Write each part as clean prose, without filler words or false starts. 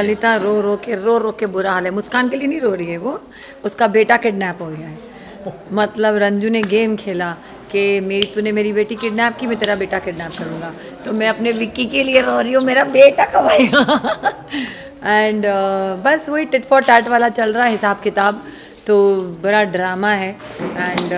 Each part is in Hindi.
ललिता रो रो के बुरा हाल है। मुस्कान के लिए नहीं रो रही है वो, उसका बेटा किडनैप हो गया है। मतलब रंजू ने गेम खेला कि तूने मेरी बेटी किडनैप की, मैं तेरा बेटा किडनैप करूँगा। तो मैं अपने विक्की के लिए रो रही हूँ, मेरा बेटा कब आएगा। एंड बस वही टिट फॉर टैट वाला चल रहा है हिसाब किताब, तो बड़ा ड्रामा है। एंड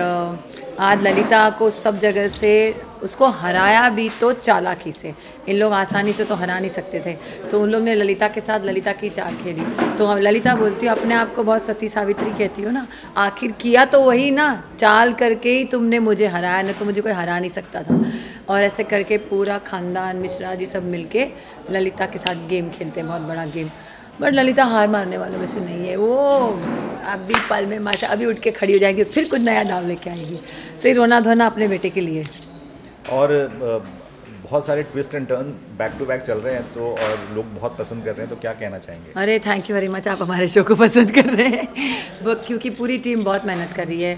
आज ललिता को सब जगह से उसको हराया भी तो चालाकी से। इन लोग आसानी से तो हरा नहीं सकते थे, तो उन लोग ने ललिता के साथ ललिता की चाल खेली। तो हम ललिता बोलती हो अपने आप को बहुत सती सावित्री कहती हो ना, आखिर किया तो वही ना, चाल करके ही तुमने मुझे हराया, ना तो मुझे कोई हरा नहीं सकता था। और ऐसे करके पूरा खानदान मिश्रा जी सब मिलके ललिता के साथ गेम खेलते हैं, बहुत बड़ा गेम। बट ललिता हार मारने वालों में से नहीं है, वो अभी पल में माशा अभी उठ के खड़ी हो जाएगी, फिर कुछ नया नाम लेके आएगी। सही रोना धोना अपने बेटे के लिए। और बहुत सारे twist and turn back to back चल रहे हैं, तो और लोग बहुत पसंद कर रहे हैं, तो क्या कहना चाहेंगे? अरे थैंक यू वेरी मच, आप हमारे शो को पसंद कर रहे हैं वो, क्योंकि पूरी टीम बहुत मेहनत कर रही है।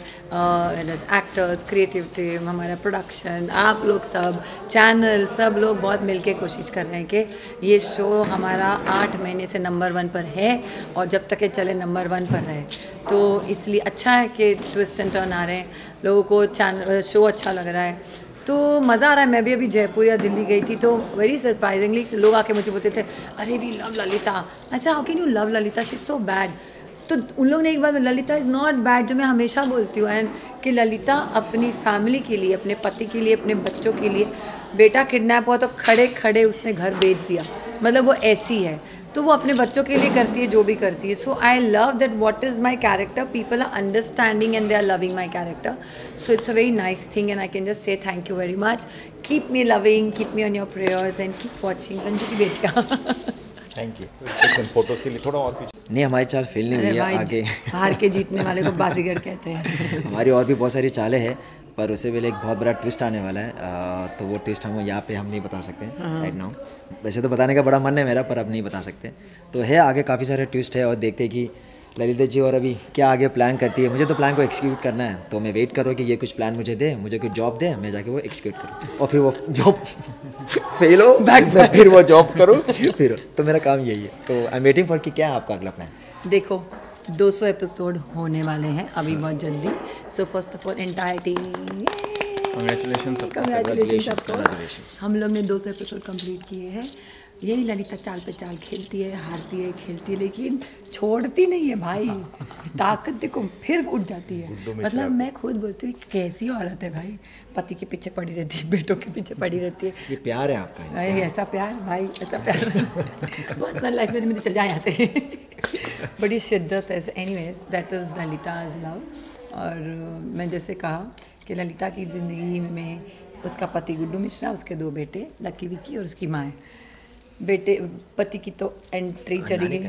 एक्टर्स, क्रिएटिव टीम, हमारा प्रोडक्शन, आप लोग सब, चैनल, सब लोग बहुत मिलके कोशिश कर रहे हैं कि ये शो हमारा 8 महीने से नंबर 1 पर है और जब तक ये चले नंबर 1 पर रहे। तो इसलिए अच्छा है कि ट्विस्ट एंड टर्न आ रहे हैं, लोगों को चैनल शो अच्छा लग रहा है, तो मज़ा आ रहा है। मैं भी अभी जयपुर या दिल्ली गई थी, तो वेरी सरप्राइजिंगली लोग आके मुझे बोलते थे, अरे वी लव ललिता। ऐसा how can you love Lalita, she is so bad. तो उन लोग ने एक बार ललिता इज़ नॉट बैड, जो मैं हमेशा बोलती हूँ, एंड कि ललिता अपनी फैमिली के लिए, अपने पति के लिए, अपने बच्चों के लिए, बेटा किडनैप हुआ तो खड़े खड़े उसने घर बेच दिया, मतलब वो ऐसी है। तो वो अपने बच्चों के लिए करती है जो भी करती है। So I love that what is my character, people are understanding and they are loving my character. So it's a very nice thing and I can just say thank you very much. Keep me loving, keep me on your prayers and keep watching Ranju ki Betiya. Thank you. एक फोटोज़ के लिए थोड़ा और पीछे। नहीं, हमारी चाल फेल नहीं हुई है। आगे हार के जीतने वाले को बाजीगर कहते हैं। हमारी और भी बहुत सारी चालें हैं, पर उससे पहले एक बहुत बड़ा ट्विस्ट आने वाला है। तो वो ट्विस्ट हम यहाँ पे हम नहीं बता सकते राइट नाउ। वैसे तो बताने का बड़ा मन है मेरा, पर अब नहीं बता सकते। तो है आगे काफ़ी सारे ट्विस्ट है, और देखते हैं कि ललिता जी और अभी क्या आगे प्लान करती है। मुझे तो प्लान को एक्सिक्यूट करना है, तो मैं वेट करूँ कि ये कुछ प्लान मुझे दे, मुझे कुछ जॉब दे, मैं जाके वो एक्सिक्यूट करूँ, और फिर वो जॉब फेल हो फिर वो जॉब करूँ फिर। तो मेरा काम यही है। तो आई एम वेटिंग फॉर कि क्या है आपका अगला प्लान। देखो 200 एपिसोड होने वाले हैं अभी बहुत जल्दी। So first of all entire team congratulation. हम लोग ने 200 एपिसोड कंप्लीट किए हैं। यही ललिता चाल पे चाल खेलती है, हारती है, खेलती है, लेकिन छोड़ती नहीं है भाई। ताकत देखो, फिर उठ जाती है। मतलब मैं खुद बोलती हूँ कैसी औरत है भाई, पति के पीछे पड़ी रहती है, बेटों के पीछे पड़ी रहती है। ये प्यार है आपका? भाई ऐसा प्यार, भाई ऐसा प्यार पर्सनल लाइफ में मुझे चल जाए यहाँ से। बड़ी शिद्दत है। Anyways that is Lalita's love. और मैं जैसे कहा कि ललिता की ज़िंदगी में उसका पति गुड्डू मिश्रा, उसके 2 बेटे लकी विक्की और उसकी माँ है। बेटे पति की तो एंट्री चली गई,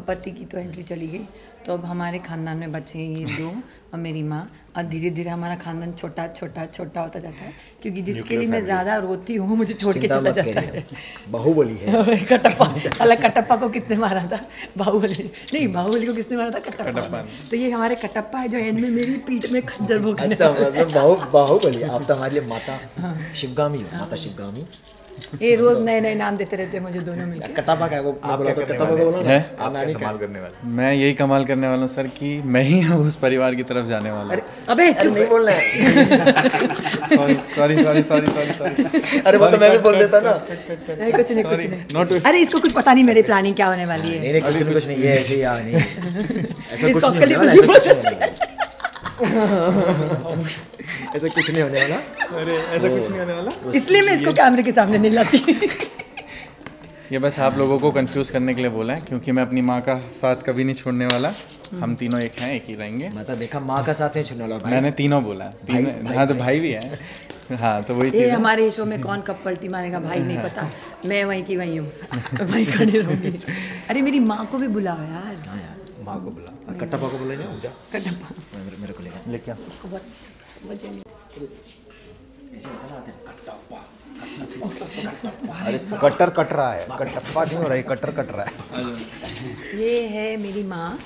पति की तो एंट्री चली गई, तो अब हमारे ख़ानदान में बचे ये 2 और मेरी माँ। और धीरे धीरे हमारा खानदान छोटा छोटा छोटा होता जाता है, क्योंकि जिसके लिए मैं ज़्यादा रोती हूँ मुझे छोड़ के चला जाता है। बाहुबली है। कटप्पा, अलग कटप्पा को किसने मारा था? बाहुबली नहीं, बाहुबली को किसने मारा था? कटप्पा। तो ये हमारे कटप्पा है जो एंड में मेरी पीठ में खंजर भोंकने। अच्छा, मतलब बाहुबली। आप तो हमारे लिए माता शिवगामी हो, माता शिवगामी। ये रोज नए नए नाम देते रहते हैं मुझे दोनों मिलकर। कटप्पा क्या? आप बोला तो कटप्पा को बोलो ना। आप कमाल करने वाले? मैं यही कमाल करने वाला हूँ सर, कि मैं ही उस परिवार की तरफ जाने वाला हूँ। अबे चुप नहीं बोलना है। सॉरी। अरे वो तो मैं भी बोल देता ना। नहीं कुछ नहीं। अरे इसको कुछ पता नहीं मेरी प्लानिंग क्या होने वाली है। नहीं कुछ नहीं, ये ऐसे ही नहीं, ऐसा कुछ ऐसा कुछ नहीं होने वाला। अरे ऐसा कुछ नहीं होने वाला, इसलिए मैं इसको कैमरे के सामने नहीं लाती। ये बस आप लोगों को कंफ्यूज करने के लिए बोला है, क्योंकि मैं अपनी माँ का साथ कभी नहीं छोड़ने वाला। हम तीनों एक हैं, एक ही रहेंगे। मतलब देखा, माँ का साथ नहीं छोड़ने वाला भाई। मैंने तीनों बोला, हाँ तो भाई भी है। हाँ तो वही चीज़। हमारे शो में कौन कब पलटी मारेगा भाई नहीं पता, मैं वहीं की वहीं हूँ, वहीं खड़ी रहूँगी। अरे मेरी माँ को भी बुलाओ यार। हाँ यार, माँ को बुला, कटप्पा को बुला जाओ। कटप्पा मेरे को लेके आ। उसको बहुत वजह नहीं। ऐसे बताना आते हैं कटप्पा। अरे कटर कट रहा है, कटप्पा नहीं हो रहा है, कटर कट रहा है। ये है मेरी माँ,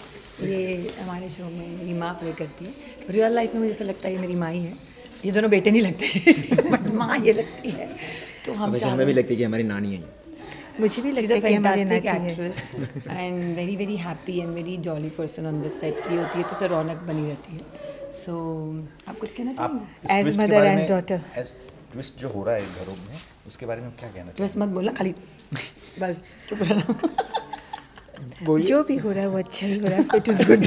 ये हमारे शो में मेरी माँ प्ले करती है। रियल लाइफ में मुझे ऐसा लगता है ये मेरी माँ ही है। ये दोनों बेटे नहीं लगते बट माँ ये लगती है। तो हम वैसे हमें भी लगती है कि हमारी नानी है। मुझे भी She's लगता a है कि हमारे fantastic नाती है। actress and very happy and very jolly person on the set की होती है तो उसे रौनक बनी रहती है. So आप कुछ कहना चाहेंगे? As mother, as daughter. As twist जो हो रहा है घरों में, उसके बारे में आप क्या कहना बस मत बोलना खाली, बस चुप रहना. जो भी हो रहा है वो अच्छा ही हो रहा है. It is good.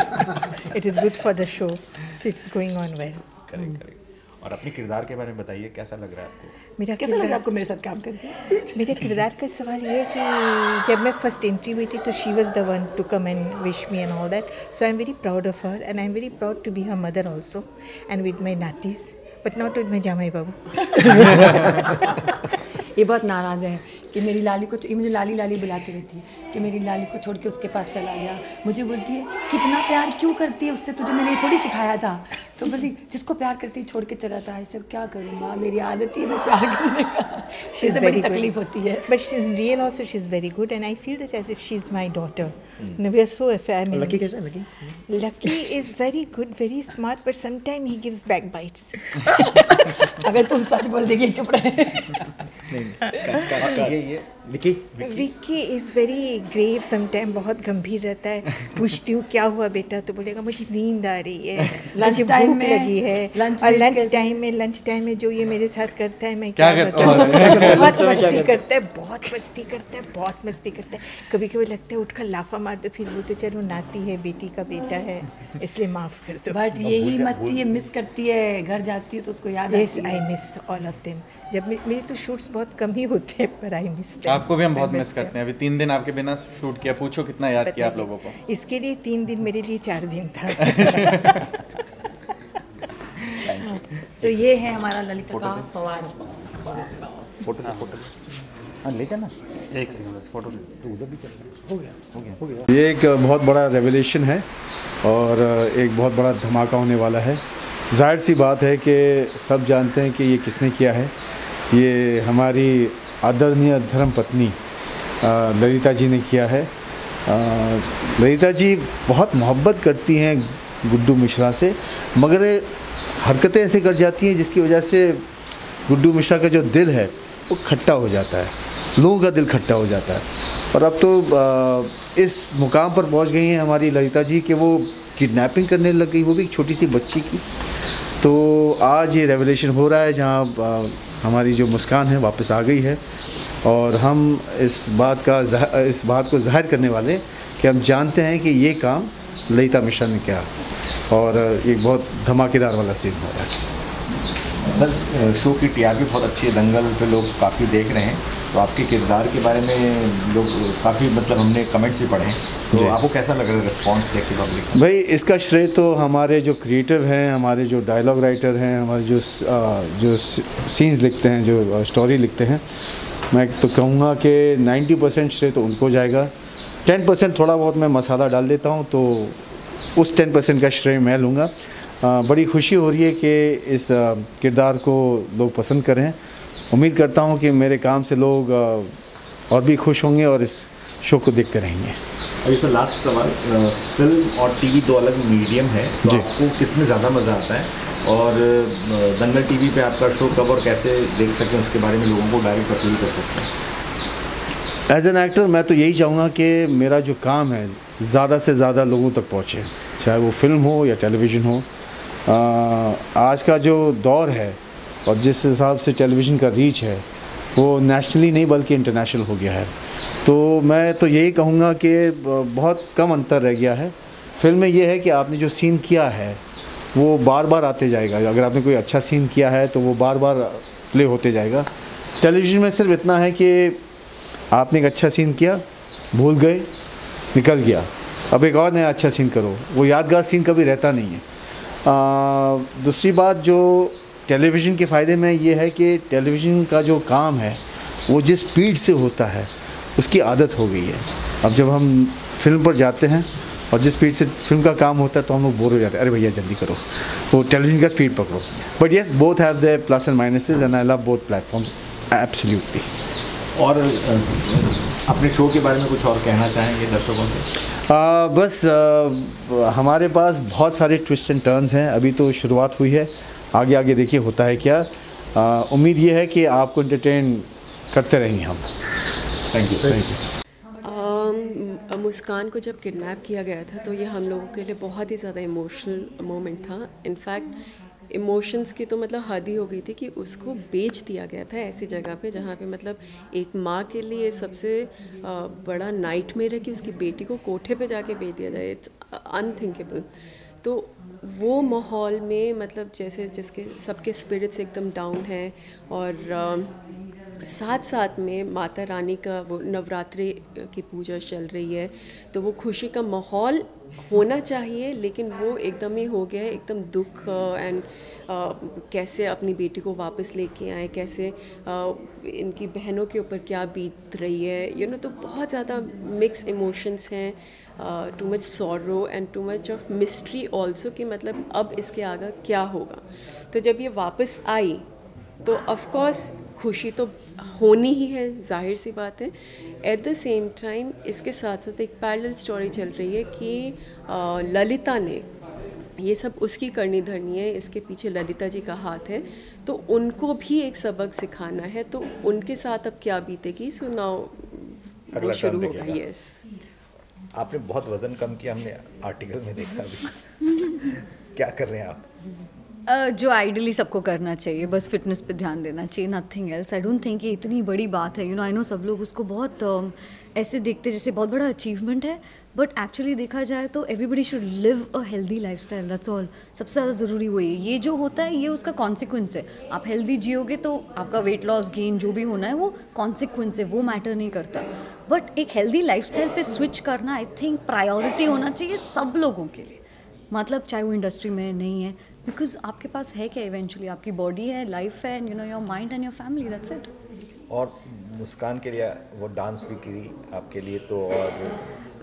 It is good for the show. So it's going on well. चाहिए? करेक्ट. और अपने किरदार के बारे में बताइए, कैसा लग रहा है आपको? मेरा कैसा लग रहा है किरदार आपको मेरे साथ काम करके? मेरे किरदार का सवाल ये है कि जब मैं फर्स्ट एंट्री हुई थी तो she was the one to come and wish me and all that. So I am very proud of her and I am very proud to be her mother also and with my नातीज बट नॉट विद माई जामाई बाबू. ये बहुत नाराज़ है कि मेरी लाली को, ये मुझे लाली लाली बुलाती रहती है कि मेरी लाली को छोड़ के उसके पास चला गया. मुझे बोलती है कितना प्यार क्यों करती है उससे, तुझे मैंने ये थोड़ी सिखाया था. तो बोलती जिसको प्यार करती है छोड़ के चला था. ऐसे अब क्या करूँ माँ, मेरी आदत ही है प्यार करने का. She's इससे very बड़ी good. तकलीफ होती है. But she's real also. She's very good, and I feel that as if she's my daughter. No, we are so a family. Lucky कैसा है? Lucky Lucky is very good, very smart, but sometimes he gives backbites. अगर तुम सच बोल देगी चुप रहे. ये Vicky Vicky is very grave. Sometime बहुत गंभीर रहता है. पूछती हूँ क्या हुआ बेटा तो बोलेगा मुझे नींद आ रही है, Lunch मुझे time भूख में लगी है. lunch और में लंच कैसे? टाइम में जो ये मेरे साथ करता है मैं क्या क्या करता है? बताऊँ. बहुत मस्ती करता है, बहुत मस्ती करता है. कभी कभी लगता है उठकर लाफा मार दो, फिर बोलते चलो नाती है, बेटी का बेटा है, इसलिए माफ़ कर दो. बट यही मस्ती ये मिस करती है. घर जाती है तो उसको याद यस आती आई है. Miss all of them. जब मेरे तो शूट्स बहुत कम ही होते हैं पर आई मिस. आपको भी हम बहुत मिस करते हैं. अभी 3 दिन आपके बिना शूट किया, पूछो कितना याद किया आप लोगों को. इसके लिए 3 दिन, मेरे लिए 4 दिन था. तो ये है हमारा ललिता का पवार. फोटो हाँ ले जाना. एक सेकंड बस फोटो. ये एक बहुत बड़ा रेवलेशन है और एक बहुत बड़ा धमाका होने वाला है. जाहिर सी बात है कि सब जानते हैं कि ये किसने किया है. ये हमारी आदरणीय धर्मपत्नी ललिता जी ने किया है. ललिता जी बहुत मोहब्बत करती हैं गुड्डू मिश्रा से, मगर हरकतें ऐसे कर जाती हैं जिसकी वजह से गुड्डू मिश्रा का जो दिल है वो खट्टा हो जाता है, लोगों का दिल खट्टा हो जाता है. और अब तो इस मुकाम पर पहुंच गई हैं हमारी ललिता जी कि वो किडनैपिंग करने लग गई, वो भी एक छोटी सी बच्ची की. तो आज ये रेवलेशन हो रहा है जहां हमारी जो मुस्कान है वापस आ गई है और हम इस बात को जाहिर करने वाले कि हम जानते हैं कि ये काम ललिता मिश्रा ने किया और एक बहुत धमाकेदार वाला सीन हो रहा है. सर शो की टीआरपी बहुत अच्छी है, दंगल पे लोग काफ़ी देख रहे हैं, तो आपके किरदार के बारे में लोग काफ़ी मतलब हमने कमेंट्स भी पढ़े हैं, तो आपको कैसा लग रहा है रिस्पॉन्स देख के पब्लिक? भाई इसका श्रेय तो हमारे जो क्रिएटिव हैं, हमारे जो डायलॉग राइटर हैं, हमारे जो सीन्स लिखते हैं, जो स्टोरी लिखते हैं, मैं तो कहूँगा कि 90% श्रेय तो उनको जाएगा. 10% थोड़ा बहुत मैं मसाला डाल देता हूँ, तो उस 10% का श्रेय मैं लूँगा. बड़ी खुशी हो रही है कि इस किरदार को लोग पसंद करें. उम्मीद करता हूँ कि मेरे काम से लोग और भी खुश होंगे और इस शो को देखते रहेंगे. अभी तो लास्ट सवाल, फिल्म और टीवी दो अलग मीडियम है, तो आपको किसमें ज़्यादा मज़ा आता है? और दंगल टीवी पे आपका शो कब और कैसे देख सकें उसके बारे में लोगों को डायरेक्ट अपील कर सकते हैं? एज एन एक्टर मैं तो यही चाहूँगा कि मेरा जो काम है ज़्यादा से ज़्यादा लोगों तक पहुँचे, चाहे वो फिल्म हो या टेलीविज़न हो. आज का जो दौर है और जिस हिसाब से टेलीविज़न का रीच है वो नेशनली नहीं बल्कि इंटरनेशनल हो गया है. तो मैं तो यही कहूँगा कि बहुत कम अंतर रह गया है. फिल्म में ये है कि आपने जो सीन किया है वो बार बार आते जाएगा. अगर आपने कोई अच्छा सीन किया है तो वो बार बार प्ले होते जाएगा. टेलीविज़न में सिर्फ इतना है कि आपने एक अच्छा सीन किया, भूल गए, निकल गया, अब एक और नया अच्छा सीन करो. वो यादगार सीन कभी रहता नहीं है. दूसरी बात जो टेलीविज़न के फ़ायदे में ये है कि टेलीविज़न का जो काम है वो जिस स्पीड से होता है उसकी आदत हो गई है. अब जब हम फिल्म पर जाते हैं और जिस स्पीड से फिल्म का काम होता है तो हम लोग बोर हो जाते हैं, अरे भैया जल्दी करो, तो टेलीविज़न का स्पीड पकड़ो. But yes, both have their plus and minuses and I love both platforms absolutely. और अपने शो के बारे में कुछ और कहना चाहेंगे दर्शकों से? बस हमारे पास बहुत सारे ट्विस्ट एंड टर्न्स हैं. अभी तो शुरुआत हुई है, आगे आगे देखिए होता है क्या. उम्मीद ये है कि आपको एंटरटेन करते रहेंगे हम. Thank you. मुस्कान को जब किडनैप किया गया था तो ये हम लोगों के लिए बहुत ही ज़्यादा इमोशनल मोमेंट था। इनफैक्ट इमोशंस की तो मतलब हद ही हो गई थी कि उसको बेच दिया गया था ऐसी जगह पे जहाँ पे मतलब एक माँ के लिए सबसे बड़ा नाइटमेयर है कि उसकी बेटी को कोठे पे जाके बेच दिया जाए। It's unthinkable. तो वो माहौल में मतलब जैसे जिसके सबके स्पिरिट्स एकदम डाउन है और साथ साथ में माता रानी का वो नवरात्रि की पूजा चल रही है, तो वो खुशी का माहौल होना चाहिए लेकिन वो एकदम ही हो गया है एकदम दुख एंड कैसे अपनी बेटी को वापस लेके आए, कैसे इनकी बहनों के ऊपर क्या बीत रही है तो बहुत ज़्यादा मिक्स इमोशंस हैं, too much sorrow and too much of mystery also कि मतलब अब इसके आगे क्या होगा। तो जब ये वापस आई तो ऑफ कोर्स खुशी तो होनी ही है, जाहिर सी बात है। एट द सेम टाइम इसके साथ साथ एक पैरेलल स्टोरी चल रही है कि ललिता ने ये सब उसकी करनी धरनी है, इसके पीछे ललिता जी का हाथ है, तो उनको भी एक सबक सिखाना है, तो उनके साथ अब क्या बीतेगी। सो नाउ वो शुरू होगा। यस, आपने बहुत वजन कम किया, हमने आर्टिकल में देखा अभी। क्या कर रहे हैं आप? जो आइडियली सबको करना चाहिए, बस फिटनेस पे ध्यान देना चाहिए, nothing else. I don't think ये इतनी बड़ी बात है। आई नो सब लोग उसको बहुत ऐसे देखते जैसे बहुत बड़ा अचीवमेंट है, बट एक्चुअली देखा जाए तो everybody should live a healthy lifestyle, that's all. सबसे ज़्यादा ज़रूरी वही है। ये जो होता है ये उसका कॉन्सिक्वेंस है। आप हेल्दी जियोगे तो आपका वेट लॉस गेन जो भी होना है वो कॉन्सिक्वेंस है, वो मैटर नहीं करता। बट एक हेल्दी लाइफस्टाइल पे स्विच करना आई थिंक प्रायोरिटी होना चाहिए सब लोगों के लिए, मतलब चाहे वो इंडस्ट्री में नहीं है, बिकॉज आपके पास है क्या इवेंचुअली, आपकी बॉडी है, लाइफ है, your mind and your family, that's it. और मुस्कान के लिए वो डांस भी की आपके लिए, तो और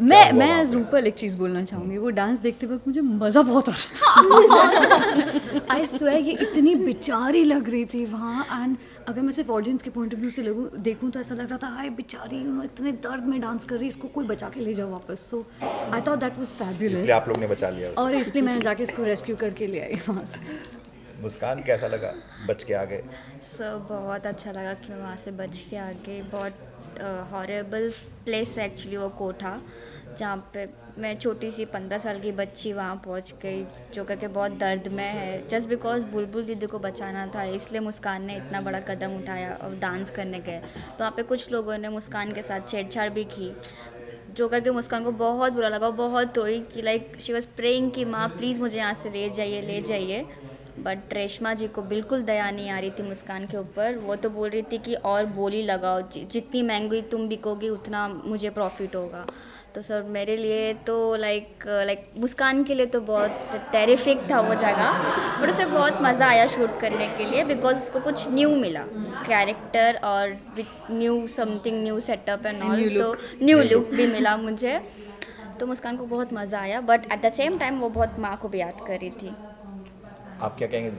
मैं एज रूपल एक चीज़ बोलना चाहूँगी, वो डांस देखते वक्त मुझे मज़ा बहुत आ रहा था। आई स्वेयर ये इतनी बेचारी लग रही थी वहाँ, एंड अगर मैं सिर्फ ऑडियंस के पॉइंट ऑफ व्यू से देखूँ तो ऐसा लग रहा था हाय बेचारी इतने दर्द में डांस कर रही है, इसको कोई बचा के ले जाओ वापस। So I thought that was fabulous, इसलिए आप लोग ने बचा लिया और इसलिए मैं जाके इसको रेस्क्यू करके ले आई वहाँ से। मुस्कान कैसा लगा बच के आ गए? सर बहुत अच्छा लगा कि मैं वहाँ से बच के आ गई। बहुत हॉरेबल प्लेस है एक्चुअली वो कोठा, जहाँ पे मैं छोटी सी 15 साल की बच्ची वहाँ पहुँच गई, जो करके बहुत दर्द में है। जस्ट बिकॉज बुलबुल दीदी को बचाना था, इसलिए मुस्कान ने इतना बड़ा कदम उठाया और डांस करने गए। तो वहाँ पे कुछ लोगों ने मुस्कान के साथ छेड़छाड़ भी की, जो करके मुस्कान को बहुत बुरा लगा, बहुत रोई कि लाइक शी वॉज प्रेइंग कि माँ प्लीज़ मुझे यहाँ से ले जाइए। बट रेशमा जी को बिल्कुल दया नहीं आ रही थी मुस्कान के ऊपर। वो तो बोल रही थी कि और बोली लगाओ, जितनी महंगी तुम बिकोगी उतना मुझे प्रॉफिट होगा। तो सर मेरे लिए तो लाइक मुस्कान के लिए तो बहुत टेरिफिक था वो जगह, बट उसे बहुत मज़ा आया शूट करने के लिए, बिकॉज उसको कुछ न्यू मिला कैरेक्टर और with new something, new setup and all, तो न्यू लुक भी मिला मुझे। तो मुस्कान को बहुत मज़ा आया, but at the same time वो बहुत माँ को भी याद कर रही थी। आप क्या कहेंगे,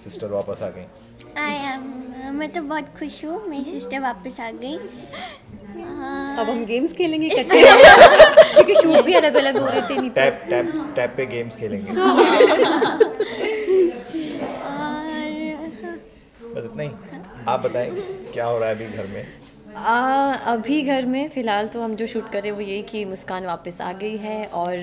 सिस्टर वापस आ गई? मैं तो बहुत खुश हूँ, मेरी सिस्टर वापस आ गई। अब हम गेम्स खेलेंगे क्योंकि शूट भी अलग अलग हो रहे थे। टैप पे गेम्स खेलेंगे। बस इतना ही। आप बताएं क्या हो रहा है अभी घर में? अभी घर में फ़िलहाल तो हम जो शूट कर रहे हैं वो यही कि मुस्कान वापस आ गई है, और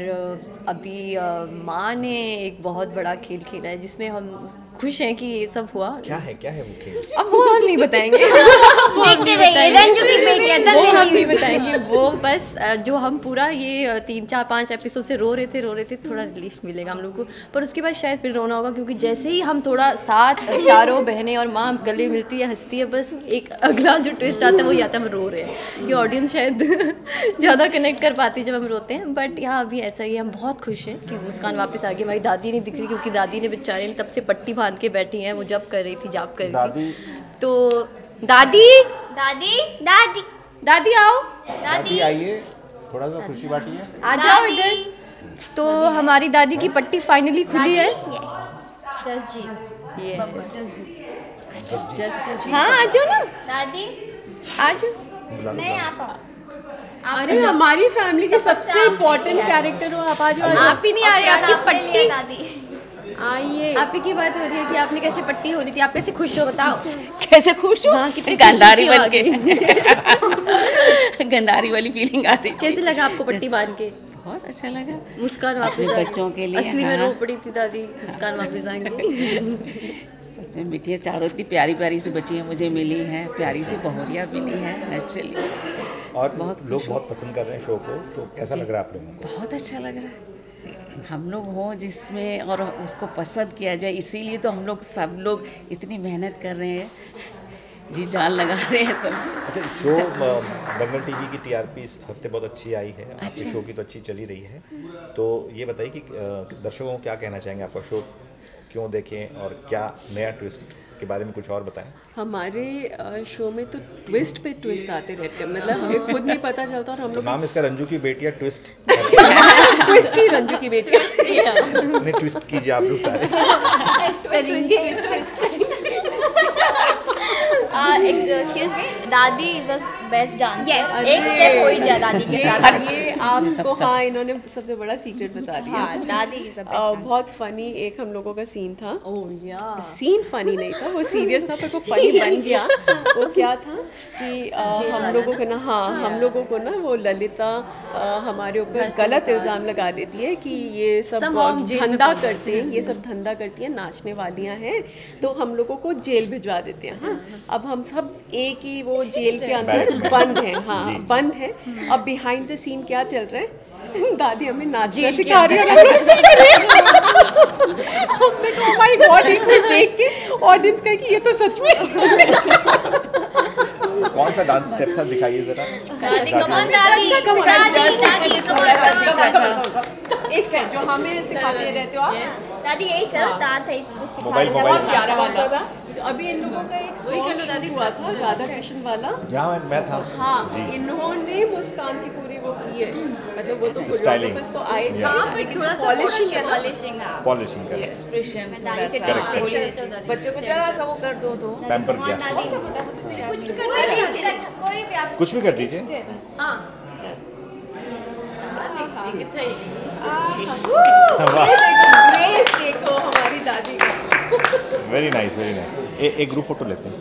अभी माँ ने एक बहुत बड़ा खेल खेला है जिसमें हम खुश हैं कि ये सब हुआ। क्या है वो खेल? अब वो हम नहीं बताएंगे। देखते रहिए, रंजू की बेटियां वो हम नहीं बताएंगे। वो बस जो हम पूरा ये 3, 4, 5 एपिसोड से रो रहे थे, थोड़ा रिलीफ मिलेगा हम लोग को, पर उसके बाद शायद फिर रोना होगा, क्योंकि जैसे ही हम थोड़ा साथ चारों बहनें और माँ गले मिलती है, हंसती है, बस एक अगला जो ट्विस्ट आता है वो आता है हम रो रहे हैं। कि ऑडियंस शायद ज़्यादा कनेक्ट कर पाती है जब हम रोते हैं, बट यहाँ अभी ऐसा ही हम बहुत खुश हैं कि मुस्कान वापस आ गई। हमारी दादी नहीं दिख रही, क्योंकि दादी ने बेचारे ने तब से पट्टी बांध के बैठी हैं, वो जब कर रही थी। तो दादी आओ, दादी आइए, थोड़ा सा खुशी बांटिए, आ जाओ इधर। तो हमारी दादी की पट्टी फाइनली खुली है। हाँ आ जाओ ना दादी, आ जाओ। नहीं आप अरे हमारी फैमिली के सबसे इम्पोर्टेंट कैरेक्टर हो, आप आ जाओ। आप ही नहीं आ रहे, आपकी पट्टी। दादी आइए। आप ही की बात हो रही है कि आपने कैसे पट्टी हो रही थी, आप कैसे खुश हो बताओ। कैसे खुश हो? हाँ, कितनी गंधारी खुशी बन आ के गंधारी वाली फीलिंग आ रही। कैसे लगा आपको पट्टी बांध के? बहुत अच्छा लगा। मुस्कान वापस अपने बच्चों के लिए। असली में हाँ। रो पड़ी थी दादी, मुस्कान वापस आएंगे। सच में बिटिया चारों इतनी प्यारी प्यारी सी बच्चियाँ मुझे मिली हैं, प्यारी सी बहुरिया मिली हैं नेचुरली। और लोग बहुत पसंद कर रहे हैं शो को, तो कैसा लग रहा है आप लोगों को? बहुत अच्छा लग रहा है। हम लोग हों जिसमें और उसको पसंद किया जाए, इसीलिए तो हम लोग सब लोग इतनी मेहनत कर रहे हैं, जी जान लगा रहे हैं सब। अच्छा, शो दंगल टीवी की टीआरपी इस हफ्ते बहुत अच्छी आई है, आपके शो की तो अच्छी चली रही है, तो ये बताइए कि दर्शकों को क्या कहना चाहेंगे, आपका शो क्यों देखें और क्या नया ट्विस्ट के बारे में कुछ और बताएं? हमारे शो में तो ट्विस्ट पे ट्विस्ट आते रहते हैं, मतलब हमें खुद नहीं पता चलता। और हम लोग नाम इसका रंजू की बेटियां ट्विस्ट ट्विस्ट ही रंजू की बेटी नहीं, ट्विस्ट कीजिए आप लोग सारे। एक्सक्यूज मी, दादी इज द बेस्ट डांसर। एक स्टेप हो ही जाए दादी के साथ। ये आपको हाँ इन्होंने सबसे बड़ा सीक्रेट बता दिया। हाँ, दादी इज द बेस्ट। बहुत फनी एक हम लोगों का सीन था। ओह सीन फनी नहीं था, वो सीरियस था, पर वो फनी बन गया। वो क्या था कि हम लोगों को ना हम लोगों को ना वो ललिता हमारे ऊपर गलत इल्ज़ाम लगा देती है कि ये सब धंधा करते हैं, ये सब धंधा करती हैं, नाचने वालियाँ हैं, तो हम लोगों को जेल भिजवा देते हैं। हाँ, अब हम सब एक ही वो जेल के अंदर बंद हैं। हाँ, बंद है। अब बिहाइंड द सीन क्या चल रहा है, दादी हमें नाचना सिखा रही है। हमने कहा माय गॉड, एक मिनट देख के ऑडियंस कहे कि ये तो सच में। कौन सा डांस स्टेप था, दिखाइए जरा। दादी कम ऑन, दादी दादी कम ऑन। एक स्टेप जो हमें सिखाते रहते हो आप। दादी यही करो, तार था इसको सिखा मोबाइल बहुत प्यारा वाला था। अभी इन लोगों का एक सॉन्ग हुआ था राधा कृष्ण वाला, यहाँ मैं था। हाँ, इन्होंने मुस्कान की पूरी वो की है, मतलब वो तो कोरियोग्राफर्स तो आए थे, लेकिन थोड़ा पॉलिशिंग पॉलिशिंग कर एक्सप्रेशन दादी से बच्चे को जरा सा वो कर दो तो पैम्पर किया। कुछ कर दीजिए, कोई भी आप कुछ भी कर दीजिए। ग्रेस देखो हमारी दादी का। Very nice, very nice. एक ग्रुप फोटो लेते हैं।